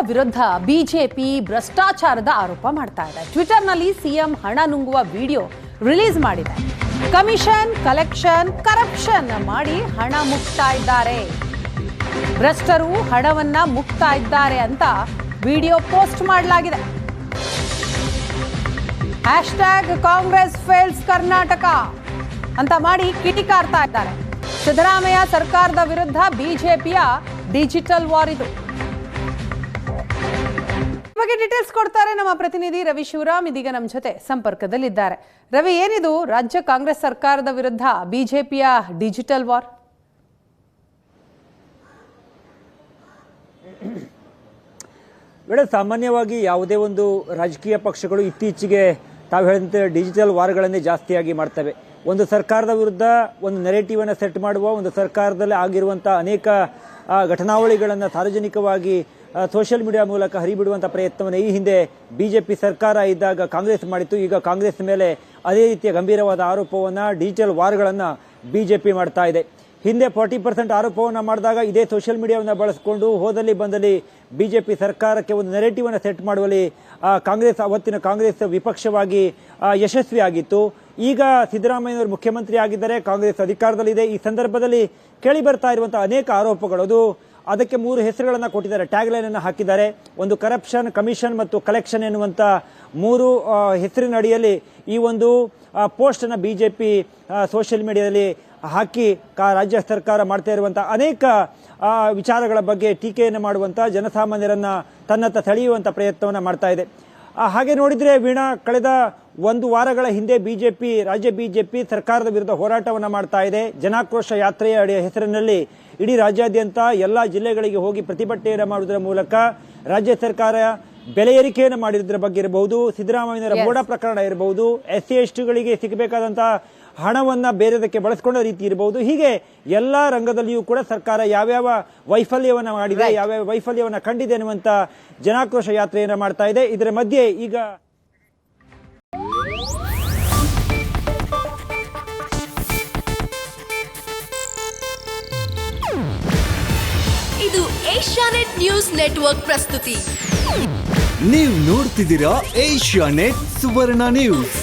ವಿರುದ್ಧ ಬಿಜೆಪಿ ಭ್ರಷ್ಟಾಚಾರದ ಆರೋಪ ಮಾಡ್ತಾ ಇದೆ. ಟ್ವಿಟರ್ನಲ್ಲಿ ಸಿಎಂ ಹಣ ನುಂಗುವ ವಿಡಿಯೋ ರಿಲೀಸ್ ಮಾಡಿದೆ. ಕಮಿಷನ್, ಕಲೆಕ್ಷನ್, ಕರಪ್ಷನ್ ಮಾಡಿ ಹಣ ಮುಕ್ತಾ ಇದ್ದಾರೆ, ಭ್ರಷ್ಟರು ಹಣವನ್ನ ಮುಕ್ತಾ ಇದ್ದಾರೆ ಅಂತ ವಿಡಿಯೋ ಪೋಸ್ಟ್ ಮಾಡಲಾಗಿದೆ. ಹ್ಯಾಶ್ಟ್ಯಾಗ್ ಕಾಂಗ್ರೆಸ್ ಫೇಲ್ಸ್ ಕರ್ನಾಟಕ ಅಂತ ಮಾಡಿ ಕಿಟಿಕಾರ್ತಾ ಇದ್ದಾರೆ. ಸಿದ್ದರಾಮಯ್ಯ ಸರ್ಕಾರದ ವಿರುದ್ಧ ಬಿಜೆಪಿಯ ಡಿಜಿಟಲ್ ವಾರ್ ಇದು. ಬಗ್ಗೆ ಡೀಟೇಲ್ಸ್ ಕೊಡ್ತಾರೆ ನಮ್ಮ ಪ್ರತಿನಿಧಿ ರವಿ ಶಿವರಾಮ್, ಇದೀಗ ನಮ್ಮ ಜೊತೆ ಸಂಪರ್ಕದಲ್ಲಿದ್ದಾರೆ. ರವಿ, ಏನಿದು ರಾಜ್ಯ ಕಾಂಗ್ರೆಸ್ ಸರ್ಕಾರದ ವಿರುದ್ಧ ಬಿಜೆಪಿಯ ಡಿಜಿಟಲ್ ವಾರ್? ಸಾಮಾನ್ಯವಾಗಿ ಯಾವುದೇ ಒಂದು ರಾಜಕೀಯ ಪಕ್ಷಗಳು ಇತ್ತೀಚೆಗೆ ತಾವು ಹೇಳಿದಂತೆ ಡಿಜಿಟಲ್ ವಾರ್ಗಳನ್ನೇ ಜಾಸ್ತಿಯಾಗಿ ಮಾಡ್ತವೆ. ಒಂದು ಸರ್ಕಾರದ ವಿರುದ್ಧ ಒಂದು ನೆರೇಟಿವ್ ಅನ್ನು ಸೆಟ್ ಮಾಡುವ, ಒಂದು ಸರ್ಕಾರದಲ್ಲಿ ಆಗಿರುವಂತಹ ಅನೇಕ ಘಟನಾವಳಿಗಳನ್ನು ಸಾರ್ವಜನಿಕವಾಗಿ ಸೋಷಿಯಲ್ ಮೀಡಿಯಾ ಮೂಲಕ ಹರಿಬಿಡುವಂಥ ಪ್ರಯತ್ನವನ್ನು ಈ ಹಿಂದೆ ಬಿಜೆಪಿ ಸರ್ಕಾರ ಇದ್ದಾಗ ಕಾಂಗ್ರೆಸ್ ಮಾಡಿತ್ತು. ಈಗ ಕಾಂಗ್ರೆಸ್ ಮೇಲೆ ಅದೇ ರೀತಿಯ ಗಂಭೀರವಾದ ಆರೋಪವನ್ನು, ಡಿಜಿಟಲ್ ವಾರ್ಗಳನ್ನು ಬಿಜೆಪಿ ಮಾಡ್ತಾ ಇದೆ. ಹಿಂದೆ 40% ಆರೋಪವನ್ನು ಮಾಡಿದಾಗ ಇದೇ ಸೋಷಿಯಲ್ ಮೀಡಿಯಾವನ್ನು ಬಳಸಿಕೊಂಡು ಹೋದಲ್ಲಿ ಬಂದಲ್ಲಿ ಬಿಜೆಪಿ ಸರ್ಕಾರಕ್ಕೆ ಒಂದು ನೆರೇಟಿವ್ ಅನ್ನು ಸೆಟ್ ಮಾಡುವಲ್ಲಿ ಅವತ್ತಿನ ಕಾಂಗ್ರೆಸ್ ವಿಪಕ್ಷವಾಗಿ ಯಶಸ್ವಿಯಾಗಿತ್ತು. ಈಗ ಸಿದ್ದರಾಮಯ್ಯನವರು ಮುಖ್ಯಮಂತ್ರಿ ಆಗಿದ್ದಾರೆ, ಕಾಂಗ್ರೆಸ್ ಅಧಿಕಾರದಲ್ಲಿದೆ. ಈ ಸಂದರ್ಭದಲ್ಲಿ ಕೇಳಿ ಬರ್ತಾ ಇರುವಂತಹ ಅನೇಕ ಆರೋಪಗಳು, ಅದಕ್ಕೆ 3 ಹೆಸರುಗಳನ್ನು ಕೊಟ್ಟಿದ್ದಾರೆ, ಟ್ಯಾಗ್ ಲೈನ್ ಅನ್ನು ಹಾಕಿದ್ದಾರೆ. ಒಂದು ಕರಪ್ಷನ್, ಕಮಿಷನ್ ಮತ್ತು ಕಲೆಕ್ಷನ್ ಎನ್ನುವಂತ 3 ಹೆಸರಿನ ಅಡಿಯಲ್ಲಿ ಈ ಒಂದು ಪೋಸ್ಟ್ ಅನ್ನು ಬಿಜೆಪಿ ಸೋಷಿಯಲ್ ಮೀಡಿಯಾದಲ್ಲಿ ಹಾಕಿ ರಾಜ್ಯ ಸರ್ಕಾರ ಮಾಡ್ತಾ ಇರುವಂತಹ ಅನೇಕ ವಿಚಾರಗಳ ಬಗ್ಗೆ ಟೀಕೆಯನ್ನು ಮಾಡುವಂತ, ಜನಸಾಮಾನ್ಯರನ್ನ ತನ್ನತ್ತ ಸೆಳೆಯುವಂತ ಪ್ರಯತ್ನವನ್ನು ಮಾಡ್ತಾ ಇದೆ. ಹಾಗೆ ನೋಡಿದ್ರೆ ವೀಣಾ, ಕಳೆದ 1 ವಾರಗಳ ಹಿಂದೆ ರಾಜ್ಯ ಬಿಜೆಪಿ ಸರ್ಕಾರದ ವಿರುದ್ಧ ಹೋರಾಟವನ್ನು ಮಾಡ್ತಾ ಇದೆ. ಜನಾಕ್ರೋಶ ಯಾತ್ರೆಯ ಹೆಸರಿನಲ್ಲಿ ಇಡೀ ರಾಜ್ಯಾದ್ಯಂತ ಎಲ್ಲಾ ಜಿಲ್ಲೆಗಳಿಗೆ ಹೋಗಿ ಪ್ರತಿಭಟನೆಯನ್ನು ಮಾಡುವುದರ ಮೂಲಕ ರಾಜ್ಯ ಸರ್ಕಾರ ಬೆಲೆ ಏರಿಕೆಯನ್ನು ಮಾಡಿರೋದ್ರ ಬಗ್ಗೆ ಇರಬಹುದು, ಸಿದ್ದರಾಮಯ್ಯನವರ ಮೋಡ ಪ್ರಕರಣ ಇರಬಹುದು, SC STಗಳಿಗೆ ಸಿಗಬೇಕಾದಂತಹ ಹಣವನ್ನ ಬೇರೆದಕ್ಕೆ ಬಳಸಿಕೊಂಡ ರೀತಿ ಇರಬಹುದು. ಹೀಗೆ ಎಲ್ಲಾ ರಂಗದಲ್ಲಿಯೂ ಕೂಡ ಸರ್ಕಾರ ಯಾವ್ಯಾವ ವೈಫಲ್ಯವನ್ನ ಮಾಡಿದೆ, ಯಾವ್ಯಾವ ವೈಫಲ್ಯವನ್ನ ಕಂಡಿದೆ ಅನ್ನುವಂತ ಜನಾಕ್ರೋಶ ಯಾತ್ರೆಯನ್ನ ಮಾಡ್ತಾ ಇದೆ. ಇದರ ಮಧ್ಯೆ ಈಗ ಇದು ಏಷ್ಯಾನೆಟ್ ನ್ಯೂಸ್ ನೆಟ್ವರ್ಕ್ ಪ್ರಸ್ತುತಿ. ನೀವು ನೋಡ್ತಿದ್ದೀರಾ ಏಷ್ಯಾನೆಟ್ ಸುವರ್ಣ ನ್ಯೂಸ್.